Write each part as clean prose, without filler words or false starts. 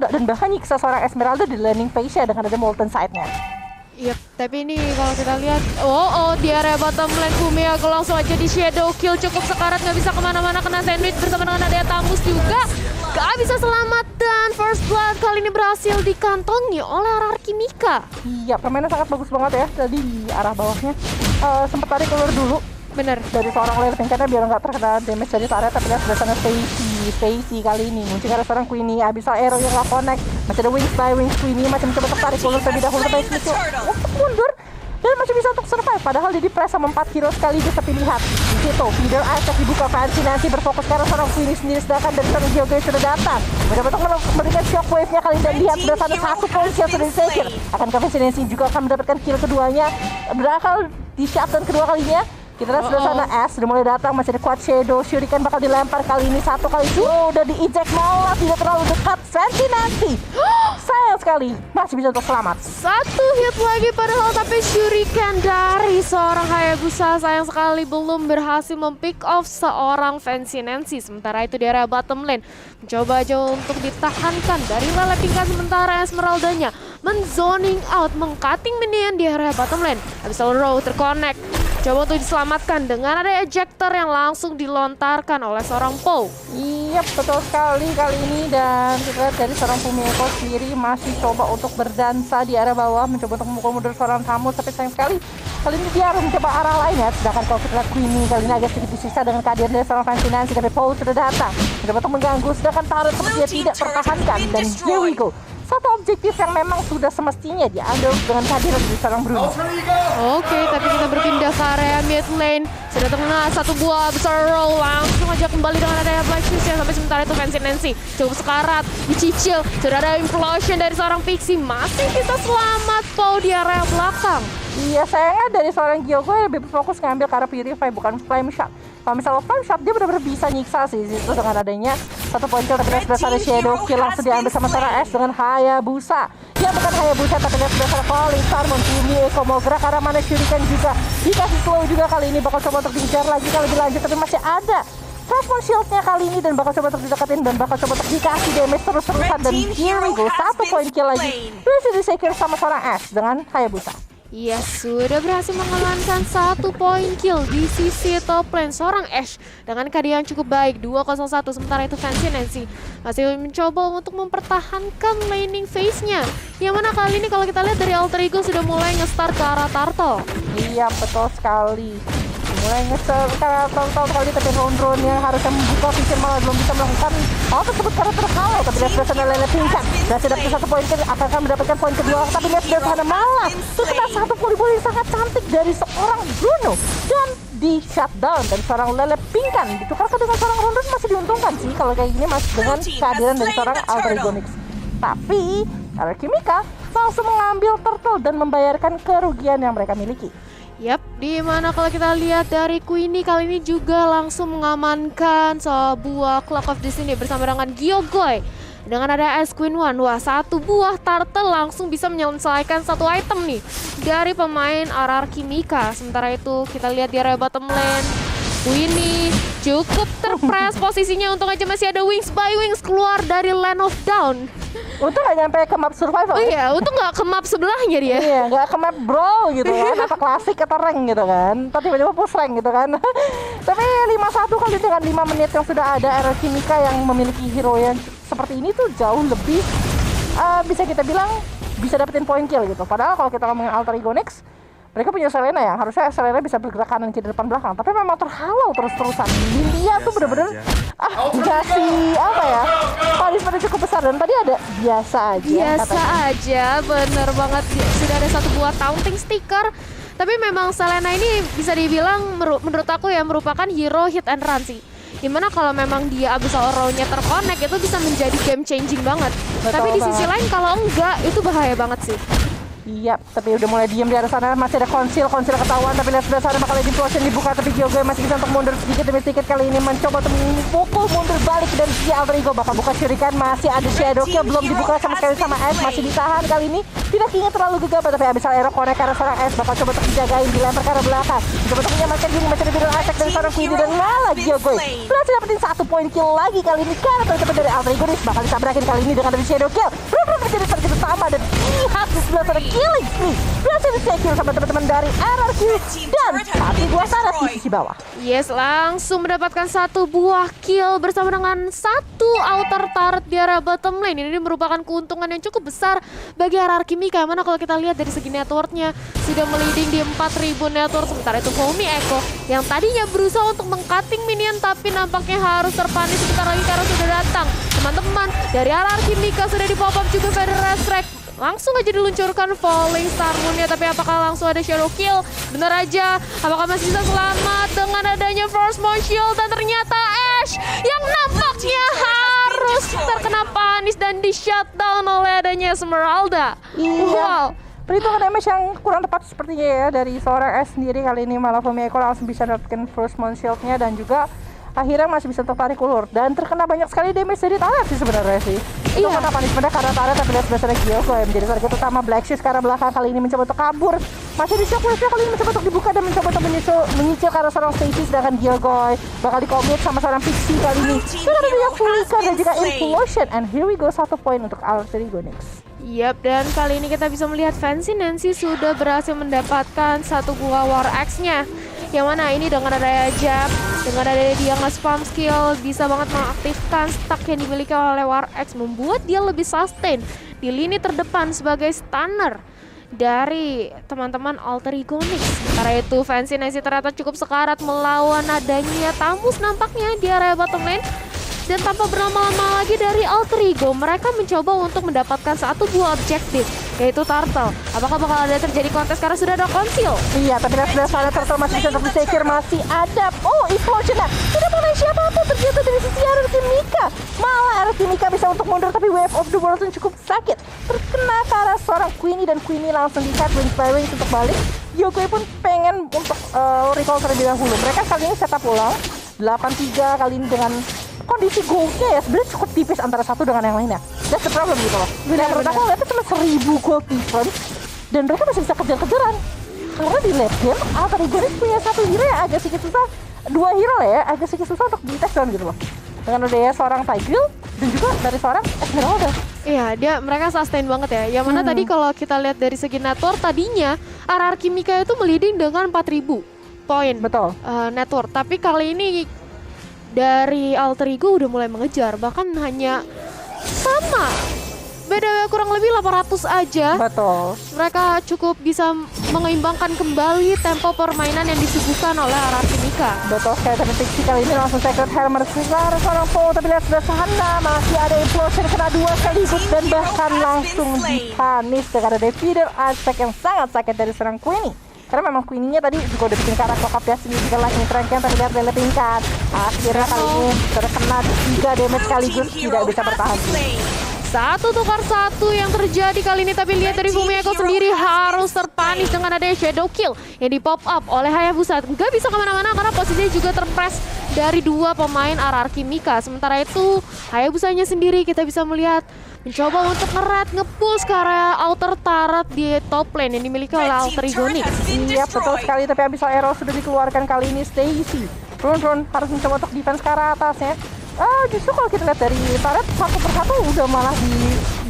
dan bahkan nyiksa seorang Esmeralda di landing phase-nya dengan ada Molten Side-nya. Yep, tapi ini kalau kita lihat, di area bottom lane Kumiago langsung aja di shadow kill, cukup sekarat, nggak bisa kemana-mana, kena sandwich bersama dengan adanya Tamus juga. Gak bisa selamat dan first blood kali ini berhasil dikantongi oleh RRQ Mika. Iya, permainan sangat bagus banget ya tadi di arah bawahnya. Sempat tarik keluar dulu. Bener. Dari seorang layer karena biar nggak terkena damage dari turret, tapi lihat sebelah sana Stacy kali ini muncul ada seorang Queenie, Abyssal Arrow yang nggak connect, masih ada Wings by Wings. Queenie masih mencoba untuk tarik ulur terlebih dahulu, tapi itu untuk mundur dan masih bisa untuk survive, padahal dia di press sama 4 hero sekaligus. Tapi lihat di situ feeder attack dibuka, Fancy nanti berfokus karena seorang Queenie sendiri, sedangkan dari seorang Gyogo sudah datang mencoba untuk memberikan shockwave-nya kali ini. Dan lihat sebelah sana satu poin kill sudah disecure, akankah Fancy Nancy juga akan mendapatkan kill keduanya berakal di shutdown kedua kalinya. Kita lihat sebelah sana S sudah mulai datang, masih ada Quad Shadow, Shuriken bakal dilempar kali ini satu kali. Udah di-eject, malah tidak terlalu dekat. Fancy nanti sayang sekali masih bisa untuk selamat. Satu hit lagi padahal, tapi Shuriken dari seorang Hayabusa sayang sekali belum berhasil mempick off seorang Fancy Nancy. Sementara itu di area bottom lane mencoba aja untuk ditahankan dari Lele Pingkan, sementara Esmeraldanya men-zoning out, meng-cutting minion di area bottom lane. Abyssal Row terconnect, coba untuk diselamatkan dengan ada ejector yang langsung dilontarkan oleh seorang Poe. Iya, betul sekali kali ini. Dan kita lihat dari seorang Kumiago sendiri masih coba untuk berdansa di area bawah, mencoba untuk memukul mundur seorang Tamus, tapi sayang sekali kali ini dia harus mencoba arah lain ya. Sedangkan kalau kita lihat Queenie kali ini agak sedikit disisa dengan kehadiran dari seorang Fancy Nancy, tapi Poe sudah datang mencoba untuk mengganggu, sedangkan turret sepertinya tidak tertahankan. Dan here we go, satu objektif yang memang sudah semestinya diambil dengan kehadiran dari seorang Bruno. Oke, tapi kita berpindah ke area mid lane. Sudah terkena satu buah besar roll, langsung aja kembali dengan adanya Black Fist ya. Sampai sementara itu Fancy Nancy cukup sekarat, dicicil. Sudah ada implosion dari seorang Pixie, masih bisa selamat Poe di area belakang. Iya, sayangnya dari seorang Gyogo lebih fokus ngambil ke arah Purify, bukan Flame Shot. Kalau misalnya Flame Shot, dia benar-benar bisa nyiksa sih itu dengan adanya satu poin kill. Tapi sebelah sana Shadow kill langsung diambil sama seorang S dengan Hayabusa. Ya bukan Hayabusa, tapi lihat sebelah sana Calling Star Montumi Eko mau gerak karena mana Shuriken juga dikasih slow juga kali ini. Bakal coba untuk dikejar lagi kalau lebih lanjut, tapi masih ada Flashpoint Shield-nya kali ini dan bakal coba untuk dideketin dan bakal coba untuk dikasih damage terus-terusan. Dan here we go, satu poin kill lagi bisa di-secure sama seorang S dengan Hayabusa. Iya, sudah berhasil mengamankan satu poin kill di sisi top lane seorang Ashe dengan keadaan cukup baik 2-0-1. Sementara itu Fancy Nancy masih mencoba untuk mempertahankan laning phase-nya, yang mana kali ini kalau kita lihat dari Alter Ego sudah mulai nge-start ke arah Turtle. Iya, betul sekali. Mulai nge-start ke arah Turtle kali, tapi drone yang harusnya membuka vision malah belum bisa melakukan hal tersebut karena terhalau. Tapi lihat sebelah sana Lele Pingkan berhasil dapat satu poin kill, akan mendapatkan poin kedua. Tapi lihat sebelah sana malah terkena satu volley yang sangat cantik dari seorang Bruno dan di shutdown dan seorang Lele Pingkan ditukarkan dengan seorang Ronron. Masih diuntungkan sih kalau kayak gini mas dengan kehadiran dari seorang Alter Ego Nyx. Tapi RRQ Mika langsung mengambil turtle dan membayarkan kerugian yang mereka miliki. Yap, di mana kalau kita lihat dari Queenie kali ini juga langsung mengamankan sebuah Clock of Destiny bersama dengan Gyogoy. Dengan ada Ice Queen One, wah satu buah turtle langsung bisa menyelesaikan satu item nih dari pemain RRQ Mika. Sementara itu kita lihat di area bottom lane, Queenie cukup terpress posisinya, untung aja masih ada Wings by Wings keluar dari Land of Dawn. Untung gak nyampe ke map survival. Oh iya, untung gak ke map sebelahnya dia. Iya, gak ke map brawl gitu kan, apa klasik atau rank gitu kan. Tapi tiba-tiba push rank gitu kan. Tapi 5-1 kali dengan 5 menit yang sudah ada, RRQ Mika yang memiliki hero yang seperti ini tuh jauh lebih bisa kita bilang bisa dapetin poin kill gitu. Padahal kalau kita ngomongin Alter Ego Nyx, mereka punya Selena yang harusnya Selena bisa bergerak kanan kiri depan belakang, tapi memang terhalau terus-terusan. Lilia tuh bener-bener dikasih apa ya, punishment cukup besar. Dan tadi ada biasa aja. Biasa aja, bener banget. Sudah ada satu buah taunting sticker. Tapi memang Selena ini bisa dibilang menurut aku ya merupakan hero hit and run sih. Dimana kalau memang dia Abyssal Arrow-nya terkonek itu bisa menjadi game changing banget. Betul tapi di banget. sisi lain kalau enggak itu bahaya banget sih. Iya, tapi udah mulai diem di arah sana. Masih ada konsil ketahuan. Tapi lihat sebelah sana bakal Legend Potion dibuka. Tapi Gyogoy masih bisa untuk mundur sedikit demi sedikit. Kali ini mencoba untuk memukul mundur balik dari si Alter Ego. Bakal buka Shuriken. Masih ada Shadow Kill. Belum dibuka sama sekali sama Ash. Masih ditahan kali ini. Tidak ingin terlalu gegabah. Tapi abis Aero connect ke arah seorang Ash. Bakal coba untuk dijagain. Dilempar ke arah belakang. Coba untuk menyelamatkan diri. Masih ada Biddle Attack dari seorang Queenie. Dan malah Gyogoy berhasil dapetin 1 poin kill lagi kali ini. Karena teman-teman dari Alter Ego bakal ditabrakin kali ini dengan dari Shadow Kill. Belum menjadi target utama. Dan lihat di sebelah sana killing spree. Berhasil di-secure sama teman-teman dari RRQ. Dan tapi buah sana di sisi bawah. Yes, langsung mendapatkan 1 buah kill bersama dengan 1 outer turret di area bottom lane. Ini merupakan keuntungan yang cukup besar bagi RRQ Mika. Mana kalau kita lihat dari segi networknya sudah meliding di 4.000 network. Sementara itu Fomi Echo yang tadinya berusaha untuk meng-cutting minion tapi nampaknya harus terpanis sebentar lagi karena sudah datang. Teman-teman dari RRQ Mika sudah di-pop up juga Feather Restrict. Langsung aja diluncurkan Falling Star Moon-nya, tapi apakah langsung ada Shadow Kill? Bener aja, apakah masih bisa selamat dengan adanya Force Mount Shield? Dan ternyata Ash yang nampaknya harus terkena panis dan di-shutdown oleh adanya Esmeralda. Iya. Wow. Perhitungan damage yang kurang tepat sepertinya ya dari seorang Ash sendiri. Kali ini malah Fomi Echo langsung bisa dapatkan Force Mount Shield-nya dan juga akhirnya masih bisa tertarik ulur dan terkena banyak sekali damage dari Taret sih sebenarnya sih. Itu karena punishment-nya karena Taret, tapi lihat sebelah sana Gyogoy menjadi target utama. Black Shoes karena belakang kali ini mencoba untuk kabur. Masih di shockwave kali ini mencoba untuk dibuka dan mencoba untuk menyicil karena seorang Stacy, sedangkan Gyogoy bakal dikomit sama seorang Pixie kali ini. Sudah ada banyak Flicker dan juga Implosion, and here we go 1 poin untuk Alter Ego next. Yap, dan kali ini kita bisa melihat Fancy Nancy sudah berhasil mendapatkan 1 buah War Axe-nya. Yang mana ini dengan adanya jab, dengan adanya dia nge-spam skill, bisa banget mengaktifkan stack yang dimiliki oleh War Axe, membuat dia lebih sustain di lini terdepan sebagai stunner dari teman-teman Alter Ego Nix. Sementara itu Fancy Nancy ternyata cukup sekarat melawan adanya Tamus nampaknya di area bottom lane. Dan tanpa berlama-lama lagi dari Alter Ego, mereka mencoba untuk mendapatkan 1 buah objektif, yaitu Turtle. Apakah bakal ada terjadi kontes karena sudah ada konsil? Iya, tapi lihat sebelah sana Turtle masih bisa untuk di-secure, masih ada. Oh, Implosion lah. Tidak boleh siapapun ternyata dari sisi RRQ Mika. Malah RRQ Mika bisa untuk mundur, tapi Wave of the World cukup sakit. Terkena ke arah seorang Queenie dan Queenie langsung di-cut wings by wings untuk balik. Gyogoy pun pengen untuk recall terlebih dahulu. Mereka kali ini setup ulang 8-3 kali ini dengan kondisi goldnya ya sebenarnya cukup tipis antara satu dengan yang lainnya. That's the problem gitu loh. Dan menurut aku lihatnya cuma 1000 gold difference dan mereka masih bisa kejar-kejaran. Karena di late game Alter Ego punya 1 hero yang agak sedikit susah, 2 hero lah ya, agak sedikit susah untuk di-test down gitu loh. Dengan adanya seorang Tigreal dan juga dari seorang Esmeralda. Iya, mereka sustain banget ya. Yang mana tadi kalau kita lihat dari segi network, tadinya RRQ Mika itu meliding dengan 4.000 poin. Betul. Network. Tapi kali ini dari Alter Ego udah mulai mengejar, bahkan hanya sama, beda kurang lebih 800 aja. Betul. Mereka cukup bisa mengeimbangkan kembali tempo permainan yang disuguhkan oleh RRQ Mika. Betul sekali, tapi Pixie kali ini langsung Sacred Hammer keluar seorang Paul, tapi lihat sebelah sana masih ada Implosion kena 2 sekaligus dan bahkan langsung dipanis dengan ada Feather Attack yang sangat sakit dari seorang Queenie. Karena memang Queenie-nya tadi juga udah bikin karak lokap ya, signifikan lightning strike-nya, tapi lihat Lele tingkat. Akhirnya kali ini terkena 3 damage sekaligus, tidak bisa bertahan. 1 tukar 1 yang terjadi kali ini, tapi lihat dari Fomi Echo sendiri harus terpanis dengan adanya Shadow Kill yang di pop up oleh Hayabusa. Nggak bisa kemana-mana karena posisinya juga terpress dari 2 pemain RRQ Mika. Sementara itu Hayabusanya sendiri kita bisa melihat mencoba untuk nge-pulse ke area outer turret di top lane yang dimiliki oleh Alter Ego Nix. Iya betul sekali, tapi abis arrow sudah dikeluarkan kali ini Stacy. Run harus mencoba untuk defense ke arah atasnya. Justru kalau kita lihat dari turret 1 per 1 udah malah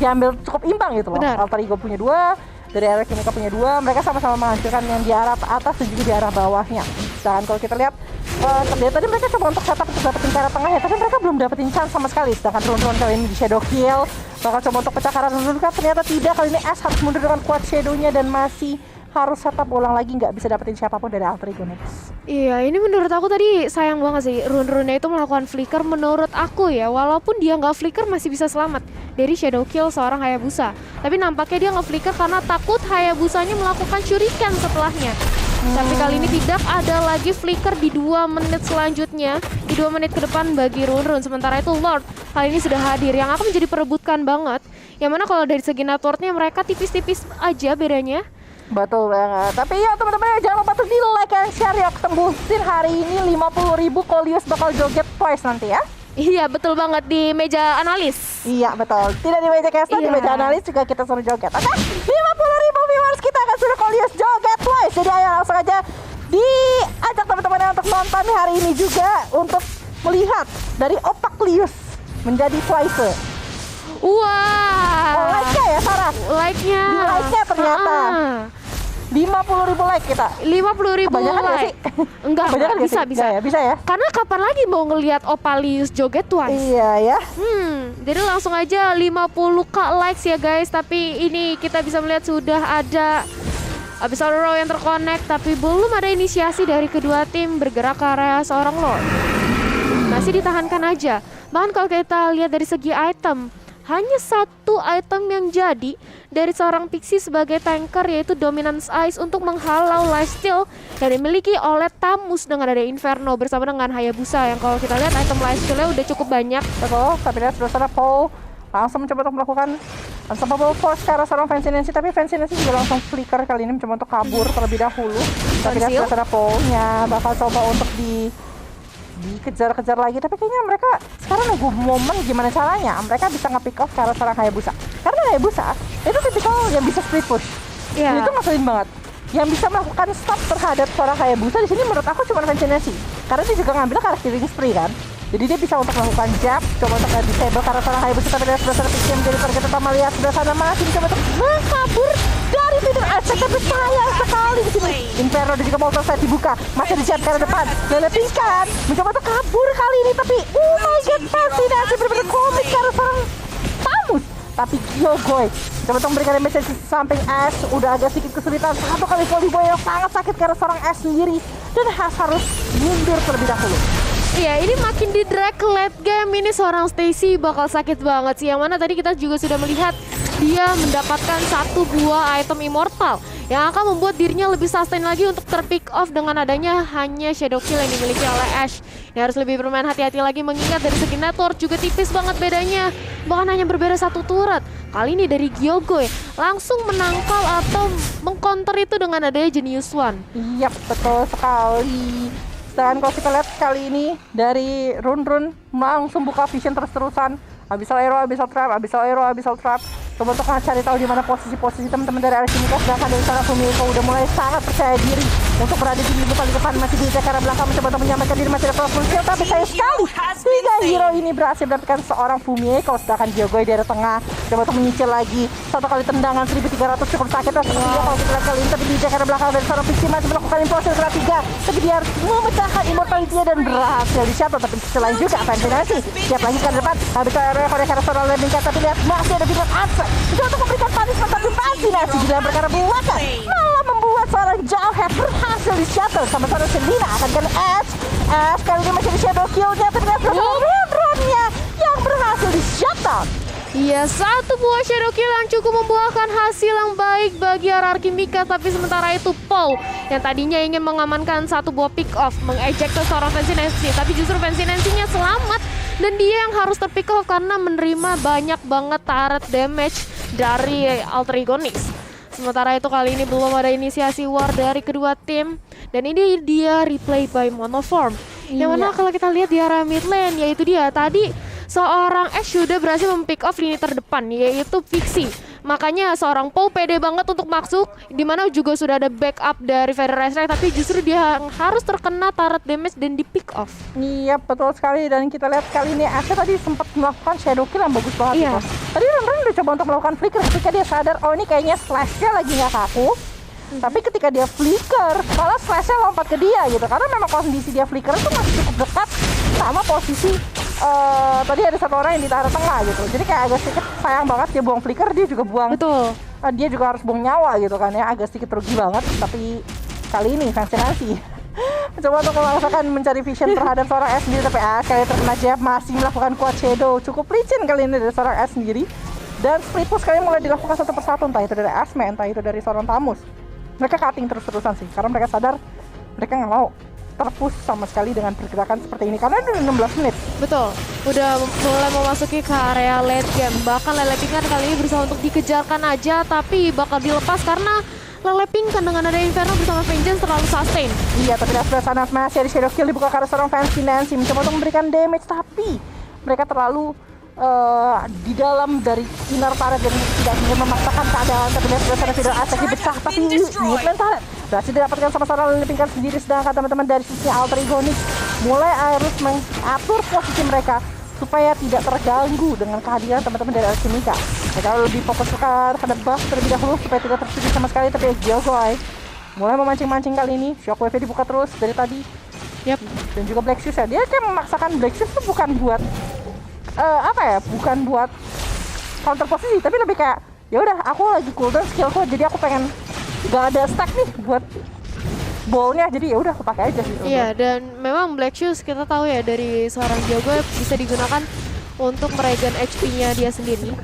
diambil cukup imbang gitu loh. Benar. Alter Ego punya 2, dari RRQ Mika punya 2, mereka sama-sama menghancurkan yang di arah atas dan juga di arah bawahnya. Dan kalau kita lihat terlihat tadi mereka coba untuk setup untuk dapetin ke arah tengah ya, tapi mereka belum dapetin chance sama sekali. Sedangkan Run kali ini di Shadow Kill bakal coba untuk pecah ke arah Run, ternyata tidak. Kali ini Ash harus mundur dengan kuat Shadow-nya dan masih harus setup ulang lagi, nggak bisa dapetin siapapun dari Alter Ego next. Iya, ini menurut aku tadi sayang banget sih Run-Runnya itu melakukan flicker menurut aku ya. Walaupun dia nggak flicker masih bisa selamat dari Shadow Kill seorang Hayabusa. Tapi nampaknya dia nge-flicker karena takut Hayabusanya melakukan shuriken setelahnya. Tapi kali ini tidak ada lagi flicker di 2 menit selanjutnya, di 2 menit ke depan bagi Run. Sementara itu Lord kali ini sudah hadir, yang akan menjadi perebutkan banget. Yang mana kalau dari segi networknya mereka tipis-tipis aja bedanya. Betul banget. Tapi ya teman-teman, jangan lupa untuk di like and share ya. Tembusin hari ini 50.000 Coleus bakal joget twice nanti ya. Iya betul banget, di meja analis. Iya betul. Tidak di meja caster, di meja analis juga kita suruh joget. Oke, 50.000 viewers kita akan suruh Coleus joget twice. Jadi ayo langsung aja diajak teman-teman untuk nonton hari ini juga untuk melihat dari opak Lius menjadi twice. Wah. Oh, like-nya ya Sarah. Like-nya. Di like-nya ternyata. 50.000 like kita. 50.000 Kebanyakan nggak like. sih? Enggak, Kebanyakan nggak bisa, sih? bisa. Nggak ya? Bisa ya? Karena kapan lagi mau ngelihat Opalius joget twice? Iya ya. Jadi langsung aja 50k likes ya guys. Tapi ini kita bisa melihat sudah ada Abyssal Row yang terkonek, tapi belum ada inisiasi dari kedua tim bergerak ke area seorang Lord. Masih ditahankan aja. Bahkan kalau kita lihat dari segi item, hanya satu item yang jadi dari seorang Pixie sebagai tanker, yaitu Dominance Ice untuk menghalau lifesteal yang dimiliki oleh Tamus dengan ada Inferno bersama dengan Hayabusa, yang kalau kita lihat item lifestealnya udah cukup banyak. Betul, tapi lihat sebelah sana Paul langsung mencoba untuk melakukan unstoppable force ke arah seorang Fancy Nancy, tapi Fancy Nancy juga langsung flicker kali ini mencoba untuk kabur terlebih dahulu. Tapi lihat sebelah sana Paul-nya bakal coba untuk dikejar-kejar lagi, tapi kayaknya mereka sekarang nunggu momen gimana caranya mereka bisa nge-pick off ke arah seorang Hayabusa, karena Hayabusa itu tipikal yang bisa split push. Dan itu ngeselin banget. Yang bisa melakukan stop terhadap seorang Hayabusa di sini menurut aku cuma Fancy Nancy, karena dia juga ngambil karakter killing spree kan. Jadi dia bisa untuk melakukan jab, coba untuk disable karena seorang Hayabusa, tapi dari sebelah sana Pixie menjadi target utama. Lihat sebelah sana masih mencoba untuk kabur dari Feeder Aspect, tapi sayang sekali di sini. Inferno dan juga Molten Side dibuka, masih disiap ke arah depan. Lelepikan, mencoba untuk kabur kali ini, tapi oh my god, Fancy Nancy benar-benar komik ke arah seorang Tamus. Tapi Gyogoy coba untuk memberikan damage di samping Ash, udah agak sedikit kesulitan. Satu kali volley boy yang sangat sakit ke arah seorang Ash sendiri, dan harus mundur terlebih dahulu. Iya, ini makin di drag late game ini seorang Stacy bakal sakit banget sih. Yang mana tadi kita juga sudah melihat dia mendapatkan satu buah item immortal yang akan membuat dirinya lebih sustain lagi untuk terpick off dengan adanya hanya Shadow Kill yang dimiliki oleh Ash. Ini harus lebih bermain hati-hati lagi mengingat dari segi network juga tipis banget bedanya. Bahkan hanya berbeda satu turret. Kali ini dari Gyogoy langsung menangkal atau mengcounter itu dengan adanya Genius One. Yap, betul sekali. Dan kalau kita lihat kali ini dari Run langsung buka vision terus-terusan. Abyssal Arrow, Abyssal Trap, Abyssal Arrow, Abyssal Trap. Coba untuk cari tahu di mana posisi-posisi teman-teman dari Arishimika, sedangkan dari sana Fumiko udah mulai sangat percaya diri untuk berada di paling depan, masih di ke arah belakang mencoba untuk menyamakan diri, masih ada crossbow skill, tapi sayang sekali 3 hero ini berhasil mendapatkan seorang Fumiko, sedangkan Gyogoy dari tengah coba untuk menyicil lagi satu kali tendangan 1300 cukup sakit dan sepertinya kalau kita lihat kali ini, tapi di arah belakang dari seorang Pixie masih melakukan implosion ke 3, tapi dia harus memecahkan immortality-nya dan berhasil di shuttle. Tapi selain juga Fancy Nancy siap lagi ke depan, Abyssal Arrow pada arah seorang landing cat, tapi lihat masih ada Vision Answer juga untuk memberikan punishment, tapi Fancy Nancy di dalam perkara buatan malah membuat seorang Jawhead berhasil di shuttle sama seorang Selina akan ke Ash kali ini masih di shadow kill-nya, tapi lihat Run-nya yang berhasil di shuttle. Iya, satu buah shadow kill yang cukup membuahkan hasil yang baik bagi RRQ Mika, tapi sementara itu Paul yang tadinya ingin mengamankan satu buah pick off, mengeject seorang Fancy Nancy, tapi justru Fancy Nancy-nya selamat dan dia yang harus terpick off karena menerima banyak banget turret damage dari Alter Ego Nyx. Sementara itu kali ini belum ada inisiasi war dari kedua tim, dan ini dia replay by Monoform. Yang mana kalau kita lihat di arah mid lane, yaitu dia tadi seorang Ash sudah berhasil mempick off lini terdepan, yaitu Pixie. Makanya seorang Paul pede banget untuk masuk, dimana juga sudah ada backup dari Feather Strike, tapi justru dia harus terkena turret damage dan di pick off. Iya, betul sekali. Dan kita lihat kali ini Ash tadi sempat melakukan shadow kill yang bagus banget. Iya. Tadi Run udah coba untuk melakukan flicker ketika dia sadar, oh ini kayaknya slash-nya lagi nggak kaku. Tapi ketika dia flicker, malah slash-nya lompat ke dia gitu. Karena memang kondisi dia flicker itu masih cukup dekat sama posisi tadi ada satu orang yang di arah tengah gitu. Jadi kayak agak sedikit sayang banget dia buang flicker, dia juga buang. Betul. Dia juga harus buang nyawa gitu kan ya, agak sedikit rugi banget. Tapi kali ini Fancy Nancy coba untuk memaksakan mencari vision terhadap seorang Ash sendiri, tapi Ash kali terkena jab, masih melakukan quad shadow. Cukup licin kali ini dari seorang Ash sendiri. Dan split push kali mulai dilakukan satu persatu, entah itu dari Ashman, entah itu dari seorang Tamus. mereka cutting terus-terusan sih, karena mereka sadar mereka nggak mau terpush sama sekali dengan pergerakan seperti ini karena udah 16 menit. Betul, udah mulai memasuki ke area late game. Bahkan Lele Pink kan kali ini berusaha untuk dikejarkan aja, tapi bakal dilepas karena Lele Pink kan dengan ada Inferno bersama Vengeance terlalu sustain. Iya, tapi dari sebelah sana masih ada Shadow Kill dibuka karena seorang Fancy Nancy mencoba untuk memberikan damage, tapi mereka terlalu di dalam dari inner turret dan tidak ingin memaksakan keadaan. Tapi dari sebelah sana Shadow Attack dipecah, tapi Woodland turret berhasil didapatkan sama seorang Lele Pink sendiri, sedangkan teman-teman dari sisi Alter Egonix mulai harus mengatur posisi mereka supaya tidak terganggu dengan kehadiran teman-teman dari Alchemica. Mereka lebih fokus terhadap buff terlebih dahulu supaya tidak terjadi sama sekali, tapi Gyogoi mulai memancing-mancing kali ini. Shockwave dibuka terus dari tadi. Yap. Dan juga Black Shoes ya, dia kayak memaksakan Black Shoes itu bukan buat bukan buat counter posisi, tapi lebih kayak ya udah aku lagi cooldown skillku, jadi aku pengen gak ada stack nih buat ballnya, jadi ya udah aku pakai aja gitu. Iya, dan memang Black Shoes kita tahu ya dari seorang Gyogoi bisa digunakan untuk meregen HP-nya dia sendiri.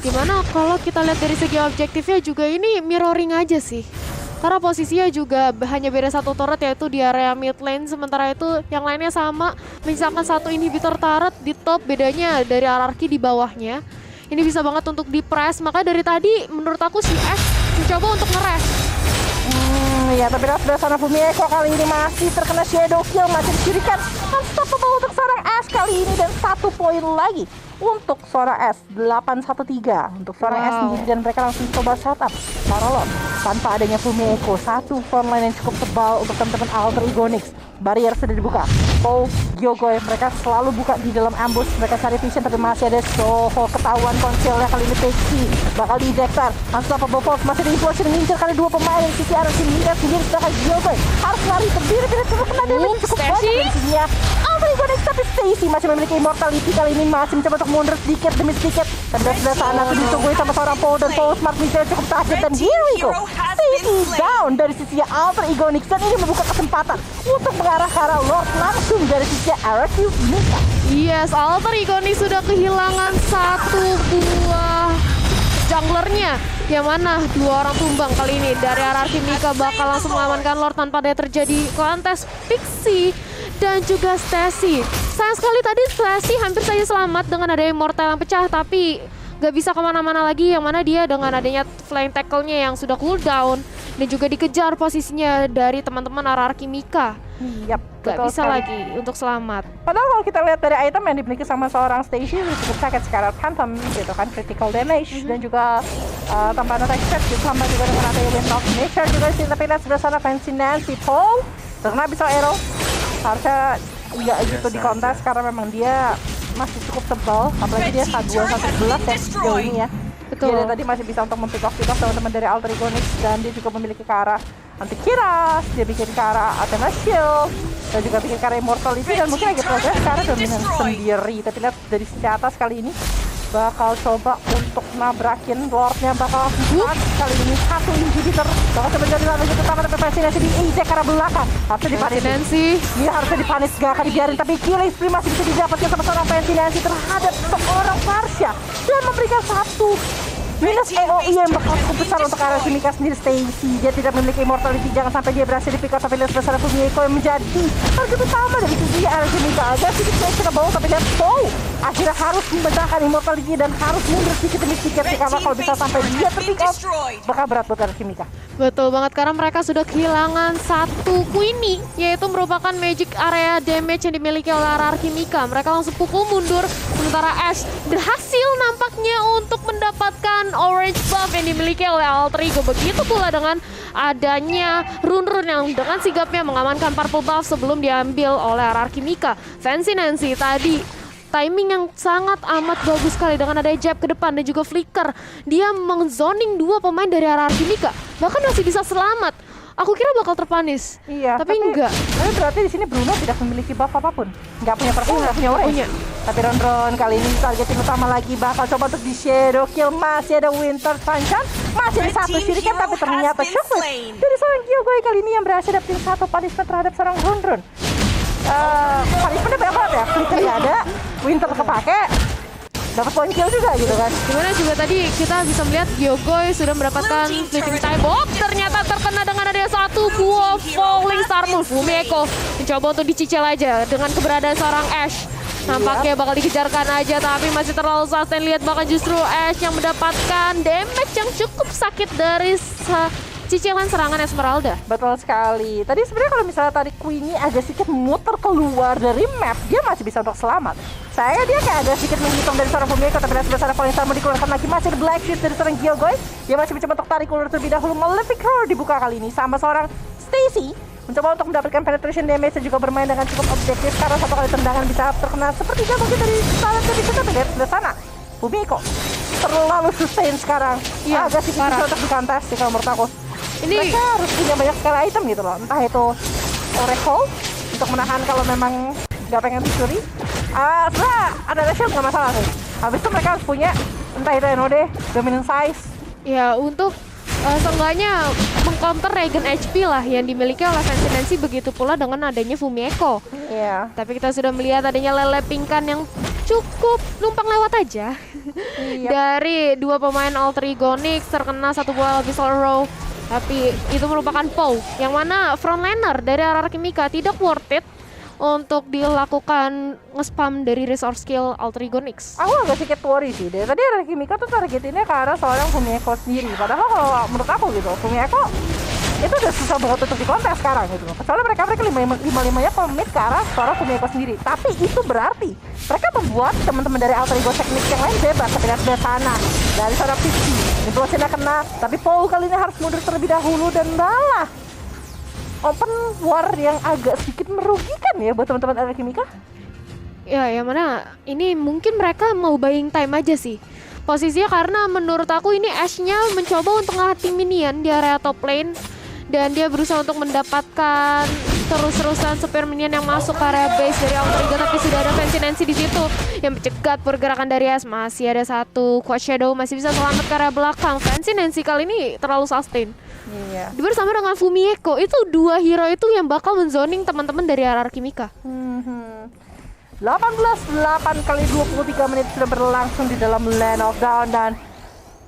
Dimana kalau kita lihat dari segi objektifnya juga ini mirroring aja sih. Karena posisinya juga hanya beda satu turret yaitu di area mid lane, sementara itu yang lainnya sama, misalkan satu inhibitor turret di top, bedanya dari hierarki di bawahnya. Ini bisa banget untuk di press, maka dari tadi menurut aku si Ash mencoba untuk nge-rest. Ya, tapi dari sana Fumieko kali ini masih terkena Shadow Kill, masih dicurikan unstoppable untuk seorang Ash kali ini, dan 1 poin lagi untuk seorang Ash, 8-1-3 untuk seorang Ash sendiri, dan mereka langsung coba setup Paralon tanpa adanya Fumieko. Satu frontline yang cukup tebal untuk teman-teman Alter Egonix. Barrier sudah dibuka. Paul, Gyogoi, mereka selalu buka di dalam ambush. Mereka cari vision, tapi masih ada Soho. Ketahuan konsilnya kali ini Pixie bakal di-ejectar. Unstoppable Force masih di-implosion, mengincar kali 2 pemain yang sisi arah sini sendiri, sedangkan Gyogoi harus lari terdiri tidak cukup kena damage cukup banyak dari sisinya Alter Egonix, tapi Stacy masih memiliki immortality kali ini, masih mencoba untuk mundur sedikit demi sedikit. Dan dari sebelah sana ditungguin sama seorang Paul, dan Paul Smart Missile cukup tajam, dan here we go. Stacy down dari sisi Alter Egonix, dan ini membuka kesempatan untuk mengarah ke arah Lord langsung dari sisi RQ Mika. Yes, Alter Egonix sudah kehilangan satu buah junglernya, yang mana 2 orang tumbang kali ini. Dari hierarki Mika bakal langsung mengamankan Lord tanpa ada terjadi kontes Pixie dan juga Stacy. Sayang sekali tadi Stacy hampir saja selamat dengan ada immortal yang pecah, tapi gak bisa kemana-mana lagi, yang mana dia dengan adanya flying tackle-nya yang sudah cooldown dan juga dikejar posisinya dari teman-teman hierarki Mika. Yap, gak bisa sekali lagi untuk selamat. Padahal kalau kita lihat dari item yang dimiliki sama seorang Stacy, cukup sakit sekarang Phantom gitu kan, critical damage dan juga tambahan attack set ditambah juga dengan adanya Wind of Nature juga sih. Tapi lihat sebelah sana Fancy Nancy Paul terkena bisa arrow, harusnya nggak gitu di kontes karena memang dia masih cukup tebal, apalagi dia 2-11 ya sejauh ini ya. Betul. Dia tadi masih bisa untuk mempick off teman-teman dari Alter Egonix, dan dia juga memiliki ke arah Anti-Kiras, dia bikin ke arah Athena Shield, dan juga bikin ke arah Immortality, dan mungkin lagi progress ke arah dominan sendiri. Tapi lihat dari sisi atas kali ini bakal coba untuk nabrakin Lordnya, bakal kali ini satu inhibitor bakal coba jadi lalu terutama, tapi Fancy di eject ke arah belakang, harusnya dipanis. Dia harusnya dipanis, gak akan dibiarin, tapi killing spree masih bisa didapatkan sama seorang Fancy terhadap seorang Parsha, dan memberikan satu minus AOE yang bakal cukup besar untuk arah Kimika sendiri. Stacy, dia tidak memiliki immortality, jangan sampai dia berhasil di pick up, tapi lihat sebesar Fumieko yang menjadi target utama dari sisi arah Kimika. Agak sedikit kena bawah, tapi lihat akhirnya harus membentangkan immortality dan harus mundur sedikit demi sedikit, karena kalau bisa sampai dia terpick up bakal berat buat arah Kimika. Betul banget, karena mereka sudah kehilangan satu Queenie, yaitu merupakan magic area damage yang dimiliki oleh hierarki Mika. Mereka langsung pukul mundur, sementara Ash berhasil nampaknya untuk mendapatkan orange buff yang dimiliki oleh Alter Ego. Begitu pula dengan adanya run-run yang dengan sigapnya mengamankan purple buff sebelum diambil oleh hierarki Mika. Fancy Nancy tadi timing yang sangat amat bagus sekali dengan ada jab ke depan dan juga flicker. Dia mengzoning 2 pemain dari hierarki Mika, bahkan masih bisa selamat. Aku kira bakal terpanis. Iya, tapi enggak. Tapi berarti di sini Bruno tidak memiliki buff apapun. Nggak punya purple, nggak punya orange. Tapi Ron kali ini targetin utama lagi, bakal coba untuk di shadow kill. Masih ada Winter Sunshine, masih ada satu shuriken, tapi ternyata Shockwave dari seorang Gyogoi kali ini yang berhasil dapetin satu punishment terhadap seorang Ron. Punishmentnya banyak banget ya, flicker nggak ada, Winter kepake, dapat point kill juga gitu kan. Dimana juga tadi kita bisa melihat Gyogoy sudah mendapatkan flipping time bomb. Ternyata terkena dengan ada satu buah falling star move. Fumieko mencoba untuk dicicil aja dengan keberadaan seorang Ash. Nampaknya bakal dikejarkan aja, tapi masih terlalu sustain. Lihat bahkan justru Ash yang mendapatkan damage yang cukup sakit dari cicilan serangan Esmeralda. Betul sekali. Tadi sebenarnya kalau misalnya tadi Queenie agak sedikit muter keluar dari map, dia masih bisa untuk selamat. Saya dia kayak agak sedikit menghitung dari seorang Fumieko, tapi dari sebelah sana Falling Star mau dikeluarkan lagi. Masih ada Black Shift dari seorang Gyogoy. Dia masih mencoba untuk tarik ulur terlebih dahulu. Malefic Roar dibuka kali ini sama seorang Stacy. Mencoba untuk mendapatkan penetration damage dan juga bermain dengan cukup objektif karena satu kali tendangan bisa terkena sepertiga mungkin dari salah satu bisa tapi dari sebelah sana. Fumieko terlalu sustain sekarang. Iya, agak sedikit susah untuk dikontes sih kalau menurut aku. Ini Mereka harus punya banyak sekali item gitu loh. Entah itu Oracle untuk menahan kalau memang nggak pengen dicuri. Sebenarnya ada shield nggak masalah sih. Habis itu mereka harus punya entah itu NOD, Dominant Size. ya untuk seenggaknya mengcounter regen HP lah yang dimiliki oleh Fancy Nancy, begitu pula dengan adanya Fumieko. Iya. Tapi kita sudah melihat adanya Lele Pingkan yang cukup numpang lewat aja. Iya. Dari dua pemain Alter Ego Nyx terkena satu buah Abyssal Row. Tapi itu merupakan POW yang mana frontliner dari RR Kimika tidak worth it untuk dilakukan nge-spam dari resource skill Alter Ego Nyx. Aku agak sedikit worry sih deh. Tadi RR Kimika tuh targetinnya ke arah seorang Fumieko sendiri. Padahal kalau menurut aku gitu, Fumieko itu udah susah banget untuk dikontes sekarang gitu. Kecuali mereka 5-5-nya komit ke arah seorang Fumieko sendiri. Tapi itu berarti mereka membuat teman-teman dari Alter Ego Technics yang lain bebas seperti dari sana. Dari seorang Pixie, implosionnya kena. Tapi Paul kali ini harus mundur terlebih dahulu dan malah open war yang agak sedikit merugikan ya buat teman-teman RR Kimika. Ya, yang mana ini mungkin mereka mau buying time aja sih. Posisinya karena menurut aku ini Ash-nya mencoba untuk ngehating minion di area top lane. Dan dia berusaha untuk mendapatkan terus-terusan super minion yang masuk ke area base dari Alter Ego, tapi sudah ada Fancy Nancy di situ yang mencegat pergerakan dari Ash. Masih ada satu Quad Shadow, masih bisa selamat ke area belakang. Fancy Nancy kali ini terlalu sustain. Iya. Bersama dengan Fumieko, itu dua hero itu yang bakal menzoning teman-teman dari RR Kimika. 18-8 kali 23 menit sudah berlangsung di dalam Land of Dawn. Dan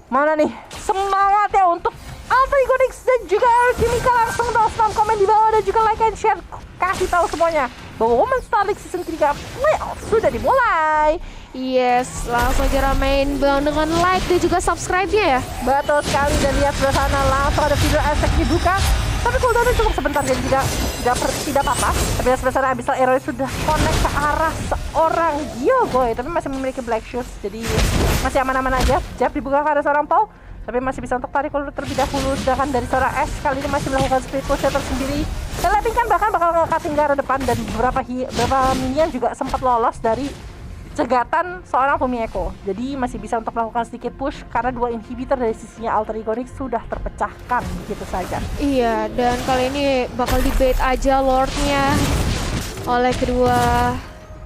mana nih semangatnya untuk Alter Ego Nyx dan juga RR Kimika. Langsung dong komen di bawah dan juga like and share. Kasih tahu semuanya bahwa Women's Star League Season 3 playoff sudah dimulai. Yes, langsung aja ramein bang dengan like dan juga subscribe-nya ya. Betul sekali, dan lihat sebelah sana langsung ada video efek dibuka. Tapi cooldownnya cukup sebentar jadi tidak apa-apa. Tapi lihat sebelah sana Abyssal Arrow sudah connect ke arah seorang Gyogoy, tapi masih memiliki Black Shoes, jadi masih aman-aman aja. Jab dibuka ke arah seorang Paul, tapi masih bisa untuk tarik ulur terlebih dahulu. Sedangkan dari seorang Ash kali ini masih melakukan split push tersendiri. Dan Pingkan bahkan bakal nge-cutting ke arah depan, dan beberapa minion juga sempat lolos dari cegatan seorang Fumieko. Jadi masih bisa untuk melakukan sedikit push karena dua inhibitor dari sisinya Alter Ego Nyx sudah terpecahkan begitu saja. Iya, dan kali ini bakal debate aja Lordnya oleh kedua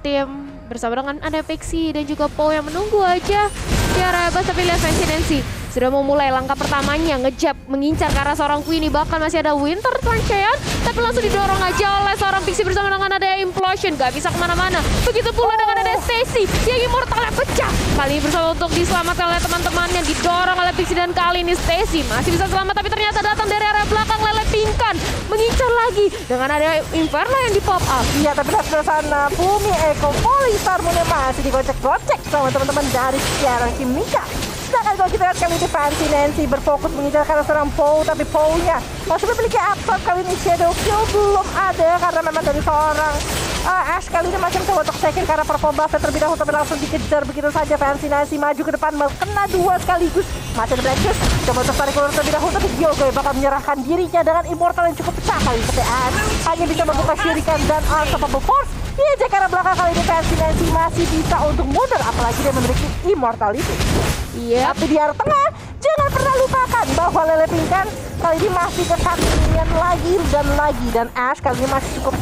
tim bersama dengan ada Pixie dan juga Paul yang menunggu aja di area base. Tapi lihat Fancy Nancy sudah memulai langkah pertamanya, ngejab mengincar ke arah seorang Queenie. Bahkan masih ada Winter Tranchean, tapi langsung didorong aja oleh seorang Pixie bersama dengan ada Implosion. Gak bisa kemana-mana. Begitu pula dengan ada Stacy yang immortalnya pecah. Kali ini bersama untuk diselamatkan oleh teman-temannya, didorong oleh Pixie, dan kali ini Stacy masih bisa selamat. Tapi ternyata datang dari area belakang Lele Pingkan mengincar lagi dengan ada Inferno yang di pop up. Iya, tapi dari sebelah sana Fumieko Falling Star masih digocek-gocek sama teman-teman dari RR Kimika. Sedangkan kalau kita lihat kali ini Fancy Nancy berfokus mengincar karena seorang Poe, tapi Poe-nya masih memiliki absorb. Kali ini Shadow Kill belum ada karena memang dari seorang Ash kali ini masih mencoba untuk second karena perform buff terlebih dahulu, tapi langsung dikejar begitu saja. Fancy Nancy maju ke depan, kena dua sekaligus. Masih ada Black Shoes, coba untuk tarik ulur terlebih dahulu, tapi Gyogoy bakal menyerahkan dirinya dengan immortal yang cukup pecah kali ini. Tapi Ash hanya bisa membuka Shuriken dan Unstoppable Force. Iya, jika arah belakang kali ini Fancy Nancy masih bisa untuk mundur, apalagi dia memiliki immortality. Iya, tapi di arah tengah jangan pernah lupakan bahwa Lele Pingkan kali ini masih dekat minion lagi dan lagi, dan Ash kali ini masih cukup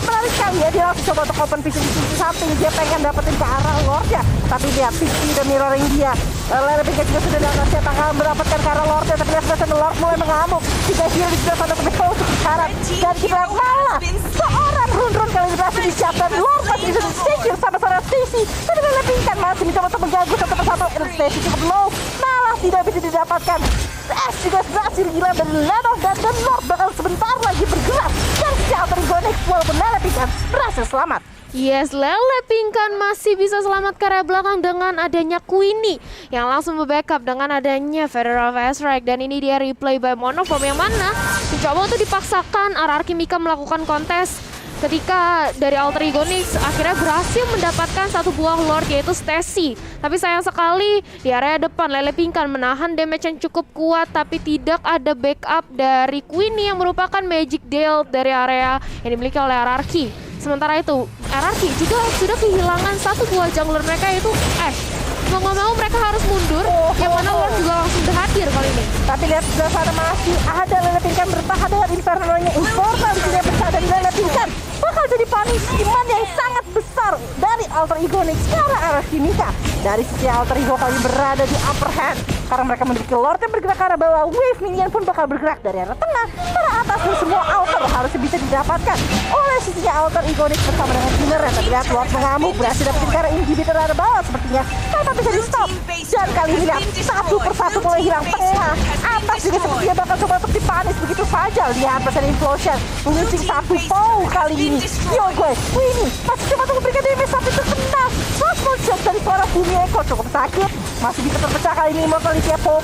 menarik sekali ya. Dia langsung coba untuk open vision di sisi samping, dia pengen dapetin ke arah Lordnya, tapi lihat Pixie dan mirroring dia. Lele Pingkan juga sudah dengan siap akan mendapatkan ke arah Lordnya, tapi lihat sebelah sana Lord mulai mengamuk. Tiga heal di sebelah sana untuk untuk sekarang, dan kita lihat malah seorang run kali ini berhasil disiapkan. Lord masih bisa di-secure sama seorang Stacy, tapi Lele Pingkan masih mencoba untuk mengganggu satu persatu. Stacy cukup low, malah tidak bisa didapatkan. Ash juga berhasil gila dari Lennox dan Lord bakal sebentar lagi bergerak. Dan si Alter Ego Next walaupun Lele Pingkan berhasil selamat. Yes, Lele Pingkan masih bisa selamat ke area belakang dengan adanya Queenie yang langsung membackup dengan adanya Federal of Strike. Dan ini dia replay by Monoform yang mana mencoba untuk dipaksakan RRQ Mika melakukan kontes ketika dari Alter Ego Nix akhirnya berhasil mendapatkan satu buah Lord yaitu Stacy. Tapi sayang sekali di area depan Lele Pingkan menahan damage yang cukup kuat tapi tidak ada backup dari Queenie yang merupakan Magic Deal dari area yang dimiliki oleh RRQ. Sementara itu RRQ juga sudah kehilangan satu buah jungler mereka yaitu Ash. Mau nggak mau mereka harus mundur, yang mana Lord juga langsung hadir kali ini. Tapi lihat sebelah sana masih ada Lele Pingkan bertahan dengan Inferno-nya. Important di sini besar dari Lele Pingkan bakal jadi punishment yang sangat besar dari Alter Ego Nix karena RRQ Mika. Dari sisi Alter Ego kali berada di upper hand karena mereka memiliki Lord yang bergerak ke arah bawah. Wave minion pun bakal bergerak dari arah tengah ke arah atas dan semua Alter harusnya bisa didapatkan oleh sisinya Alter Ego Nix bersama dengan Killer. Tapi lihat Lord mengamuk berhasil dapetin ke arah inhibitor arah bawah sepertinya tanpa bisa di stop. Dan kali ini lihat satu persatu mulai hilang tengah atas juga sepertinya bakal coba untuk dipanis begitu saja. Lihat persen implosion mengusik satu pow kali ini. Yo gue Queenie masih coba untuk memberikan damage tapi terkena Frostmourne Shock dari suara Bumi Eko cukup sakit. Masih bisa terpecah kali ini. Mortality Pow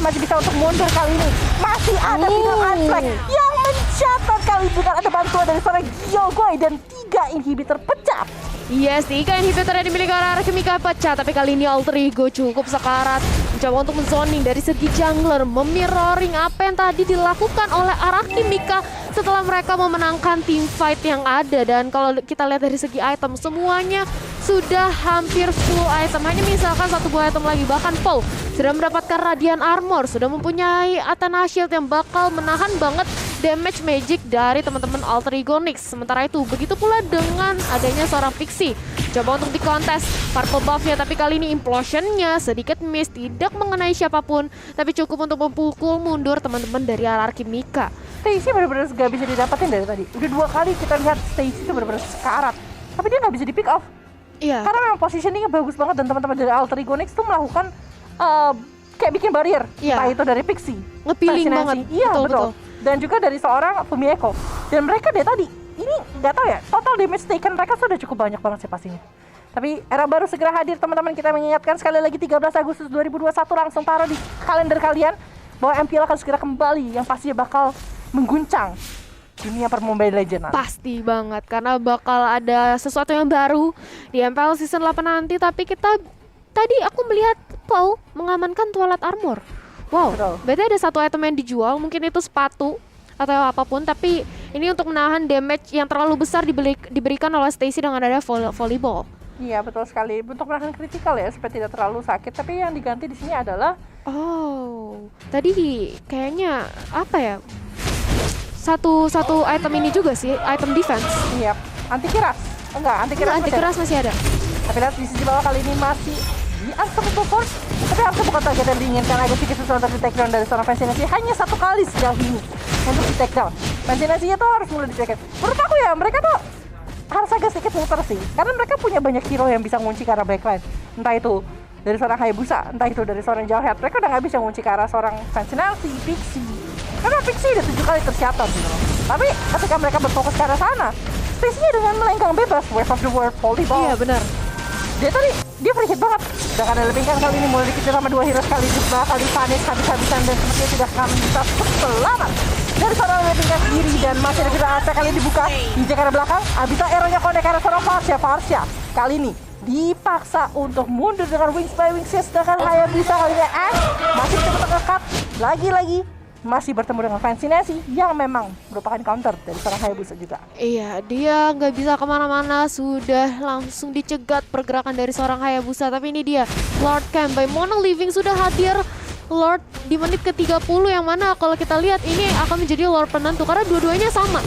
masih bisa untuk mundur kali ini. Masih ada Final Unflag yang mencatat kali ini dengan ada bantuan dari seorang Gyogoi dan 3 inhibitor pecah. Yes, 3 inhibitor yang dimiliki oleh RRQ Mika pecah, tapi kali ini Alter Ego cukup sekarat mencoba untuk menzoning dari segi jungler, memirroring apa yang tadi dilakukan oleh RRQ Mika setelah mereka memenangkan team fight yang ada. Dan kalau kita lihat dari segi item, semuanya sudah hampir full item, hanya misalkan satu buah item lagi. Bahkan Paul sudah mendapatkan Radiant Armor, sudah mempunyai Athena Shield yang bakal menahan banget damage magic dari teman-teman Alter Ego Nix. Sementara itu begitu pula dengan adanya seorang Pixie coba untuk dikontes purple buff-nya, tapi kali ini implosion-nya sedikit miss, tidak mengenai siapapun, tapi cukup untuk memukul mundur teman-teman dari RRQ Mika. Stacy benar-benar gak bisa didapatin dari tadi. Udah 2 kali kita lihat Stacy itu benar-benar sekarat, tapi dia gak bisa di pick off. Iya. Karena memang positioningnya bagus banget dan teman-teman dari Alter Ego Nix tuh melakukan kayak bikin barrier, entah itu dari Pixie, ngepiling banget. Iya betul. Dan juga dari seorang Fumi Eko. Dan mereka dari tadi ini nggak tahu ya, total damage taken mereka sudah cukup banyak banget sih pastinya. Tapi era baru segera hadir teman-teman. Kita mengingatkan sekali lagi 13 Agustus 2021 langsung taruh di kalender kalian bahwa MPL akan segera kembali yang pastinya bakal mengguncang dunia per Mobile Legends. Pasti banget karena bakal ada sesuatu yang baru di MPL season 8 nanti. Tapi tadi aku melihat Paul mengamankan toilet armor. Wow, berarti ada satu item yang dijual, mungkin itu sepatu atau apapun, tapi ini untuk menahan damage yang terlalu besar diberikan oleh Stacy dengan ada volleyball. Iya betul sekali, untuk menahan kritikal ya supaya tidak terlalu sakit. Tapi yang diganti di sini adalah tadi kayaknya apa ya? Satu item ini juga sih, item defense. Iya, anti kiras. Anti kiras masih ada. Tapi lihat di sisi bawah kali ini masih di Unstoppable Force. Tapi harusnya bukan target yang diinginkan. Agak sedikit susah untuk di take down dari seorang Fancy Nancy. Hanya satu kali sejauh ini untuk di take down. Fancy Nancy-nya tuh harus mulai di take down. Menurut aku ya, mereka tuh harus agak sedikit muter sih. Karena mereka punya banyak hero yang bisa ngunci ke arah backline. Entah itu dari seorang Hayabusa, entah itu dari seorang Jawhead. Mereka udah gak bisa ngunci ke arah seorang Fancy Nancy, Pixie. Karena Pixie udah 7 kali tercatat gitu loh. Tapi ketika mereka berfokus ke arah sana, Stacy-nya dengan melenggang bebas, Wave of the World, volleyball. Iya benar. Dia free hit banget. Udah kan Lele Pingkan kali ini mulai dikejar sama 2 hero sekaligus, bakal dipanis habis-habisan dan sepertinya tidak akan bisa selamat dari seorang Lele Pingkan sendiri. Dan masih ada kita aspek kali dibuka di jalan belakang. Abisa Aero-nya connect karena seorang Farsha kali ini dipaksa untuk mundur dengan Wings by Wings. Sedangkan Hayabusa kali ini masih coba terdekat lagi-lagi. Masih bertemu dengan Fancy Nancy yang memang merupakan counter dari seorang Hayabusa juga. Iya, dia nggak bisa kemana-mana, sudah langsung dicegat pergerakan dari seorang Hayabusa. Tapi ini dia, Lord Camp by Mono Living sudah hadir. Lord di menit ke-30 yang mana kalau kita lihat ini akan menjadi Lord penentu karena dua-duanya sama.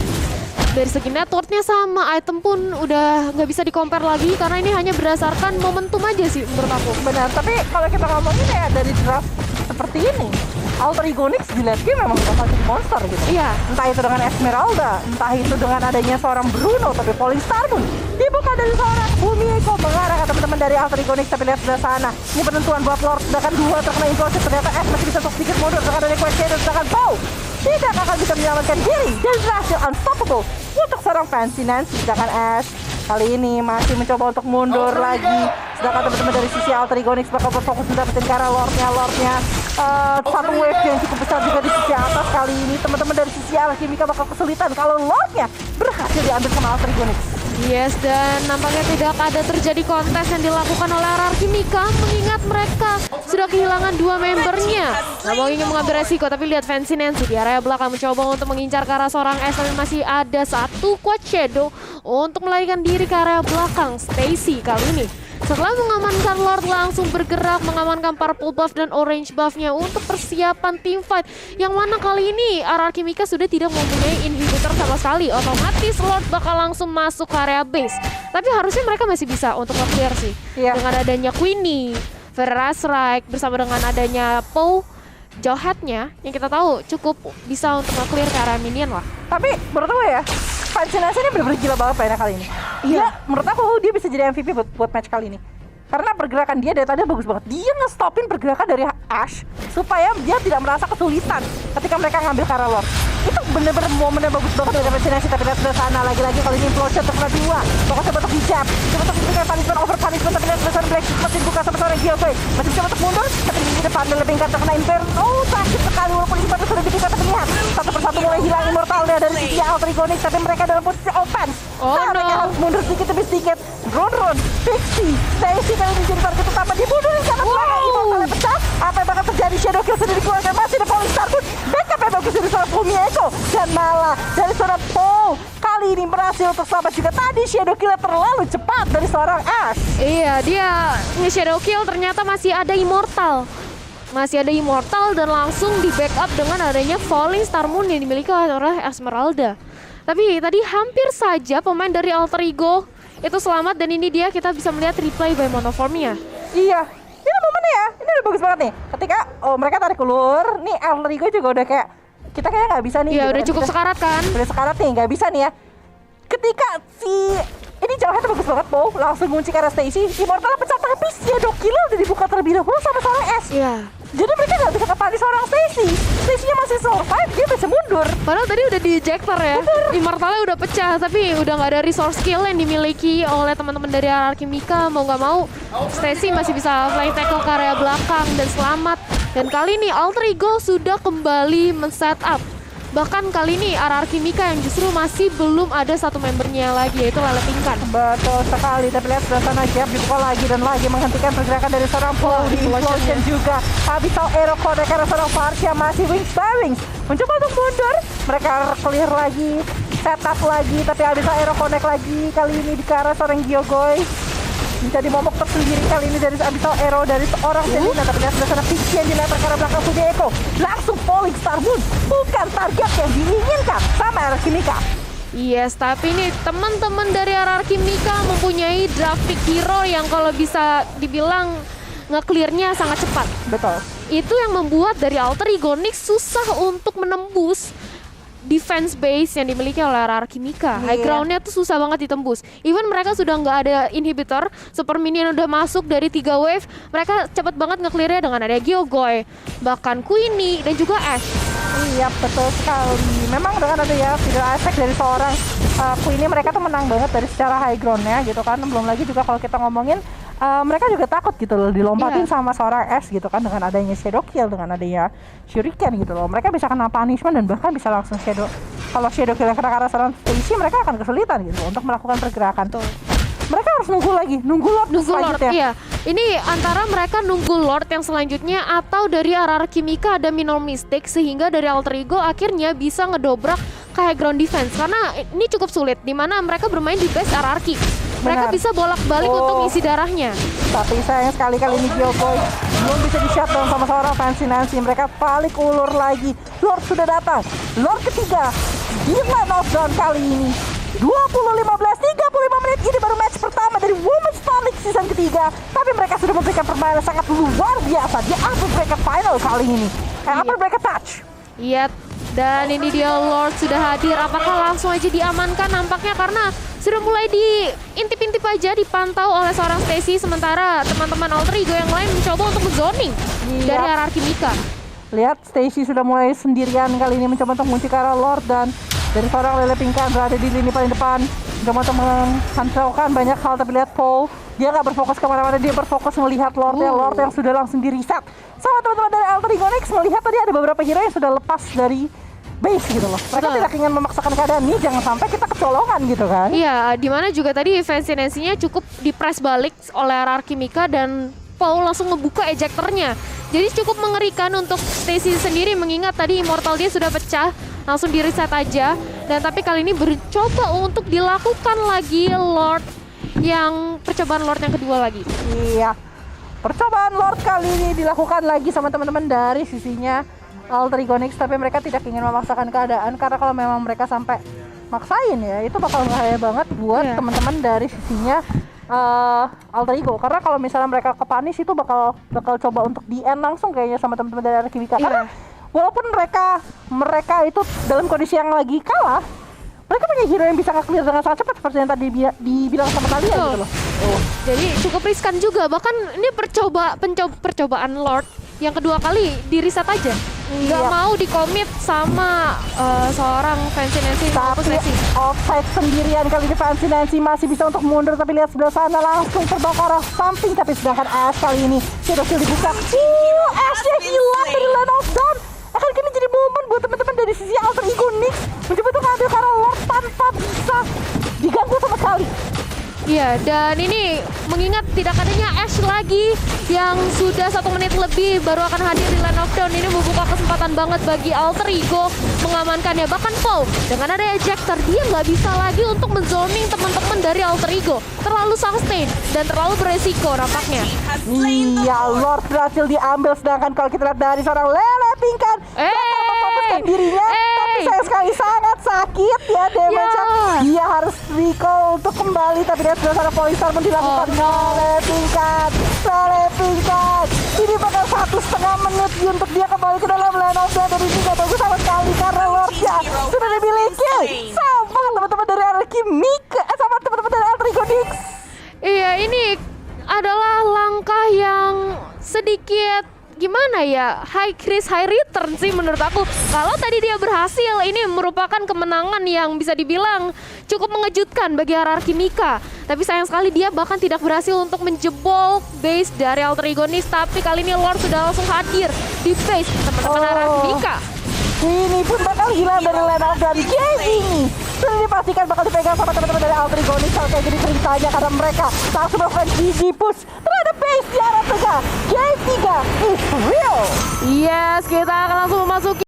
Dari segi networknya sama, item pun udah nggak bisa di-compare lagi karena ini hanya berdasarkan momentum aja sih menurut aku. Benar, tapi kalau kita ngomongin ya dari draft seperti ini, Alter Ego Nyx di late game memang bakal jadi monster gitu. Iya. Entah itu dengan Esmeralda, entah itu dengan adanya seorang Bruno, tapi Falling Star pun dibuka dari seorang Bumi Eko mengarah ke teman-teman dari Alter Ego Nyx. Tapi lihat sebelah sana, ini penentuan buat Lord, sedangkan 2 terkena implosi, ternyata S masih bisa untuk sedikit mundur, sedangkan dari Quest Shadow, sedangkan Bow tidak akan bisa menyelamatkan diri dan berhasil unstoppable untuk seorang Fancy Nancy. Sedangkan Ash kali ini masih mencoba untuk mundur lagi, sedangkan teman-teman dari sisi Alter Ego Nyx bakal berfokus mendapetin ke arah Lordnya satu wave yang cukup besar juga di sisi atas. Kali ini teman-teman dari sisi Alchemika bakal kesulitan kalau Lordnya berhasil diambil sama Alter Ego Nyx. Yes, dan nampaknya tidak ada terjadi kontes yang dilakukan oleh Alchemika mengingat mereka sudah kehilangan 2 membernya. Nah, mau ingin mengambil resiko, tapi lihat Fancy Nancy di area belakang mencoba untuk mengincar ke arah seorang S, tapi masih ada 1 Quad Shadow untuk melarikan diri ke area belakang. Stacy kali ini setelah mengamankan Lord langsung bergerak mengamankan purple buff dan orange buffnya untuk persiapan teamfight, yang mana kali ini Alchemika sudah tidak mempunyai inhibitor sama sekali. Otomatis Lord bakal langsung masuk ke area base, tapi harusnya mereka masih bisa untuk nge-clear sih. Dengan adanya Queenie, Verazrike bersama dengan adanya Poe, Jawhead-nya yang kita tahu cukup bisa untuk nge-clear ke area minion lah. Tapi menurut gue ya, Fancy Nancy ini bener-bener gila banget mainnya kali ini. Iya, menurut aku dia bisa jadi MVP buat match kali ini. Karena pergerakan dia dari tadi bagus banget. Dia nge-stopin pergerakan dari Ash supaya dia tidak merasa kesulitan ketika mereka ngambil ke arah Lord. Itu bener-bener momennya bagus banget dari Fancy Nancy. Tapi lihat sebelah sana, lagi-lagi kali ini implosion terkena 2. Pokoknya bentuk hijab, coba untuk memberikan punishment over punishment. Tapi lihat sebelah sana, Black Sheep masih buka sama seorang Gyokoi. Masih coba untuk mundur, tapi di depan lebih terkena Inferno. Sakit sekali walaupun Inferno sudah dibuka. Tapi lihat, satu persatu mulai hilang immortalnya dari sisi Alter Ego Nyx. Tapi mereka dalam posisi offense. Mereka harus mundur sedikit demi sedikit. Ron, Pixie, Stacy kali ini jadi target utama, dibunuhin karena belakang immortalnya pecah. Apa yang bakal terjadi? Shadow Kill sudah dikeluarkan, masih ada Falling Star pun. Backup yang bagus dari seorang Bumi Eko. Dan malah dari seorang Paul kali ini berhasil untuk selamat juga. Tadi Shadow Kill terlalu cepat dari seorang Ash. Iya, dia nge-Shadow Kill ternyata masih ada Immortal. Masih ada Immortal dan langsung di backup dengan adanya Falling Star Moon yang dimiliki oleh Esmeralda. Tapi tadi hampir saja pemain dari Alter Ego itu selamat, dan ini dia kita bisa melihat replay by Monoformia. Iya, ini momennya ya, ini udah bagus banget nih. Ketika mereka tarik ulur, nih Alter Ego juga udah kayak kita kayaknya nggak bisa nih. Iya, gitu udah kan. cukup sekarat kan? Udah sekarat nih, nggak bisa nih ya. Ketika si ini Jawhead bagus banget, Bow langsung ngunci ke arah Stacy. Immortal pecah, tapi Shadow Kill udah dibuka terlebih dahulu sama seorang S. Iya. Jadi mereka nggak bisa kepani seorang Stacy. Stacy-nya masih survive, dia bisa mundur. Padahal tadi udah di ejector ya. Immortalnya udah pecah, tapi udah nggak ada resource skill yang dimiliki oleh teman-teman dari Alchemika. Mau nggak mau, Stacy masih bisa flying tackle ke area belakang dan selamat. Dan kali ini Alter Ego sudah kembali men-setup. Bahkan kali ini Alchemika yang justru masih belum ada 1 membernya lagi, yaitu Lele Pinkan. Betul sekali, tapi lihat sebelah sana Jab dibuka lagi dan lagi menghentikan pergerakan dari seorang Paul. Di implosion juga. Habis tahu Aero Connect karena seorang Farsia masih wings by wings. Mencoba untuk mundur, mereka clear lagi, setup lagi, tapi habis tahu Aero Connect lagi. Kali ini di arah seorang Gyokoi. Menjadi momok tersendiri kali ini dari Abyssal Arrow dari seorang Selena. Tapi lihat sebelah sana Pixie yang dilempar ke arah belakang Bumi Eko. Langsung Falling Star Moon. Bukan target yang diinginkan sama Alchemika. Yes, tapi ini teman-teman dari Alchemika mempunyai draft pick hero yang kalau bisa dibilang nge-clearnya sangat cepat. Betul. Itu yang membuat dari Alter Ego Nyx susah untuk menembus defense base yang dimiliki oleh Alchemika. High groundnya tuh susah banget ditembus. Even mereka sudah nggak ada inhibitor, super minion udah masuk dari 3 wave, mereka cepet banget nge-clearnya dengan ada Gyokoi, bahkan Queenie dan juga Ash. Iya, betul sekali. Memang dengan ada ya video effect dari seorang Queenie, mereka tuh menang banget dari secara high groundnya gitu kan. Belum lagi juga kalau kita ngomongin mereka juga takut gitu loh dilompatin sama seorang S gitu kan, dengan adanya Shadow Kill, dengan adanya Shuriken gitu loh. Mereka bisa kena punishment dan bahkan bisa langsung Shadow. Kalau Shadow Kill kena arah seorang Stacy, mereka akan kesulitan gitu untuk melakukan pergerakan. Mereka harus nunggu lagi, nunggu Lord selanjutnya. Iya. Ini antara mereka nunggu Lord yang selanjutnya atau dari Alchemika ada Minor Mistake sehingga dari Alter Ego akhirnya bisa ngedobrak ke high ground defense, karena ini cukup sulit dimana mereka bermain di base hierarchy. Mereka bisa bolak-balik untuk isi darahnya. Tapi sayang sekali kali ini Gyokoi belum bisa di shutdown sama seorang Fancy Nancy. Mereka balik ulur lagi. Lord sudah datang. Lord ketiga. Gila knockdown kali ini. 20-15, 35 menit. Ini baru match pertama dari Women's Star League season ketiga. Tapi mereka sudah memberikan permainan sangat luar biasa di upper bracket final kali ini. Apa mereka touch? Iya, dan ini dia Lord sudah hadir. Apakah langsung aja diamankan nampaknya karena sudah mulai diintip-intip aja dipantau oleh seorang Stacy, sementara teman-teman Alter Ego yang lain mencoba untuk zoning dari hierarki Mika. Lihat Stacy sudah mulai sendirian kali ini mencoba untuk mengunci ke arah Lord, dan dari seorang Lele Pingkan berada di lini paling depan mencoba untuk menghancurkan banyak hal. Tapi lihat Paul, dia nggak berfokus kemana-mana, dia berfokus melihat Lord yang sudah langsung di reset sama teman-teman dari Alter Ego Next. Melihat tadi ada beberapa hero yang sudah lepas dari base gitu loh. Mereka tidak ingin memaksakan keadaan ini, jangan sampai kita kecolongan gitu kan. Iya, dimana juga tadi Fancy-Nancy-nya cukup di-press balik oleh hierarki Mika dan Paul langsung ngebuka ejectornya. Jadi cukup mengerikan untuk Stacy sendiri, mengingat tadi Immortal dia sudah pecah, langsung di-reset aja. Dan tapi kali ini bercoba untuk dilakukan lagi percobaan Lord yang kedua lagi. Iya, percobaan Lord kali ini dilakukan lagi sama teman-teman dari sisinya Alter Ego Next, tapi mereka tidak ingin memaksakan keadaan karena kalau memang mereka sampai maksain ya itu bakal bahaya banget buat teman-teman dari sisinya Alter Ego. Karena kalau misalnya mereka kepanis itu bakal coba untuk di end langsung kayaknya sama teman-teman dari hierarki Mika. Karena walaupun mereka itu dalam kondisi yang lagi kalah, mereka punya hero yang bisa nge-clear dengan sangat cepat seperti yang tadi dibilang sama kalian gitu loh. Jadi cukup riskan juga, bahkan ini percobaan Lord yang kedua kali di reset aja. Nggak mau dikomit sama seorang Fancy-Nancy maupun Stacy. Offside sendirian kali ini, Fancy-Nancy masih bisa untuk mundur, tapi lihat sebelah sana langsung terbakar samping. Tapi sedangkan Ash kali ini sudah dibuka. Ash-nya hilang dari line of down. Akan kini jadi momen buat teman-teman dari sisi Alter Ego Next mencoba untuk ngambil karena Lord tanpa bisa diganggu sama sekali. Iya, dan ini mengingat tidak adanya Ash lagi yang sudah 1 menit lebih baru akan hadir di line of down, ini membuka kesempatan banget bagi Alter Ego mengamankannya. Bahkan Paul dengan ada ejector dia nggak bisa lagi untuk menzoning teman-teman dari Alter Ego, terlalu sustain dan terlalu beresiko nampaknya. Iya, Lord berhasil diambil, sedangkan kalau kita lihat dari seorang Lele Pingkan memfokuskan dirinya, tapi sayang sekali sangat sakit ya damage-nya. Dia harus recall untuk kembali, tapi dia sudah sana Polistar pun dilakukan. Lele Pingkan ini bakal 1,5 menit untuk dia kembali ke dalam line of down, dan ini gak bagus sama sekali karena Lordnya sudah dimiliki sama teman-teman dari hierarki Mika, sama teman-teman dari Alter Ego Next. Iya, ini adalah langkah yang sedikit gimana ya, high risk high return sih menurut aku. Kalau tadi dia berhasil, ini merupakan kemenangan yang bisa dibilang cukup mengejutkan bagi hierarki Mika. Tapi sayang sekali dia bahkan tidak berhasil untuk menjebol base dari Alter Ego Next. Tapi kali ini Lord sudah langsung hadir di base teman-teman hierarki Mika. Ini pun bakal hilang dari line up dan Gaming sudah dipastikan bakal dipegang sama teman-teman dari Alter Ego Next. Kayak gini ceritanya karena mereka langsung melakukan GG push terhadap base di arah tengah. Game 3 is real. Yes, kita akan langsung memasuki